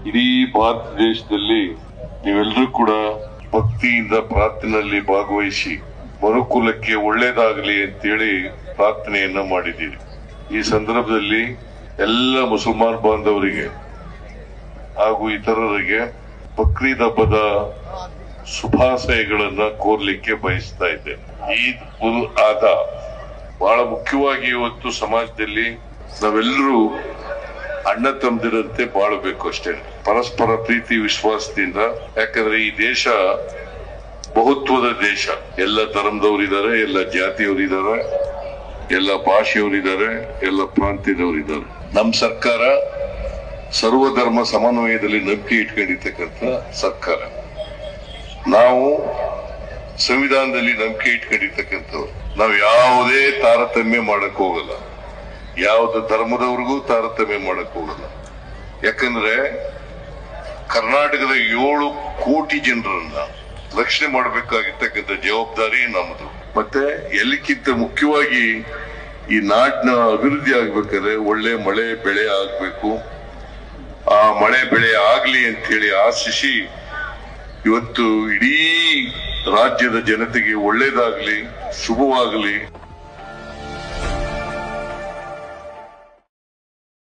ಇಡೀ ಭಾರತ ದೇಶದಲ್ಲಿ ನೀವೆಲ್ಲರೂ ಕೂಡ ಭಕ್ತಿಯಿಂದ ಪ್ರಾರ್ಥನೆಯಲ್ಲಿ ಭಾಗವಹಿಸಿ ಮನುಕುಲಕ್ಕೆ ಒಳ್ಳೇದಾಗಲಿ ಅಂತೇಳಿ ಪ್ರಾರ್ಥನೆಯನ್ನ ಮಾಡಿದ್ದೀರಿ. ಈ ಸಂದರ್ಭದಲ್ಲಿ ಎಲ್ಲ ಮುಸಲ್ಮಾನ್ ಬಾಂಧವರಿಗೆ ಹಾಗೂ ಇತರರಿಗೆ ಬಕ್ರೀದ್ ಹಬ್ಬದ ಶುಭಾಶಯಗಳನ್ನ ಕೋರ್ಲಿಕ್ಕೆ ಬಯಸ್ತಾ ಇದ್ದೇನೆ. ಈದ್ ಉಲ್ ಆದಾ ಬಹಳ ಮುಖ್ಯವಾಗಿ ಇವತ್ತು ಸಮಾಜದಲ್ಲಿ ನಾವೆಲ್ಲರೂ ಅಣ್ಣ ತಮ್ಮದಿರಂತೆ ಬಾಳಬೇಕು ಅಷ್ಟೇ, ಪರಸ್ಪರ ಪ್ರೀತಿ ವಿಶ್ವಾಸದಿಂದ. ಯಾಕಂದ್ರೆ ಈ ದೇಶ ಬಹುತ್ವದ ದೇಶ. ಎಲ್ಲ ಧರ್ಮದವರಿದ್ದಾರೆ, ಎಲ್ಲ ಜಾತಿಯವರಿದ್ದಾರೆ, ಎಲ್ಲ ಭಾಷೆಯವರಿದ್ದಾರೆ, ಎಲ್ಲ ಪ್ರಾಂತ್ಯದವರಿದ್ದಾರೆ. ನಮ್ಮ ಸರ್ಕಾರ ಸರ್ವಧರ್ಮ ಸಮನ್ವಯದಲ್ಲಿ ನಂಬಿಕೆ ಇಟ್ಕೊಂಡಿರ್ತಕ್ಕಂಥ ಸರ್ಕಾರ. ನಾವು ಸಂವಿಧಾನದಲ್ಲಿ ನಂಬಿಕೆ ಇಟ್ಕೊಂಡಿರ್ತಕ್ಕಂಥವ್ರು. ನಾವು ಯಾವುದೇ ತಾರತಮ್ಯ ಮಾಡಕ್ ಹೋಗಲ್ಲ, ಯಾವ್ದು ಧರ್ಮದವ್ರಿಗೂ ತಾರತಮ್ಯ ಮಾಡಕ್ ಹೋಗಲ್ಲ. ಯಾಕಂದ್ರೆ ಕರ್ನಾಟಕದ 7 ಕೋಟಿ ಜನರನ್ನ ರಕ್ಷಣೆ ಮಾಡಬೇಕಾಗಿರ್ತಕ್ಕಂಥ ಜವಾಬ್ದಾರಿ ನಮ್ಮದು. ಮತ್ತೆ ಎಲ್ಲಕ್ಕಿಂತ ಮುಖ್ಯವಾಗಿ ಈ ನಾಡಿನ ಅಭಿವೃದ್ಧಿ ಆಗ್ಬೇಕಾದ್ರೆ ಒಳ್ಳೆ ಮಳೆ ಬೆಳೆ ಆಗ್ಬೇಕು. ಆ ಮಳೆ ಬೆಳೆ ಆಗ್ಲಿ ಅಂತ ಹೇಳಿ ಆಶಿಸಿ ಇವತ್ತು ಇಡೀ ರಾಜ್ಯದ ಜನತೆಗೆ ಒಳ್ಳೇದಾಗ್ಲಿ, ಶುಭವಾಗಲಿ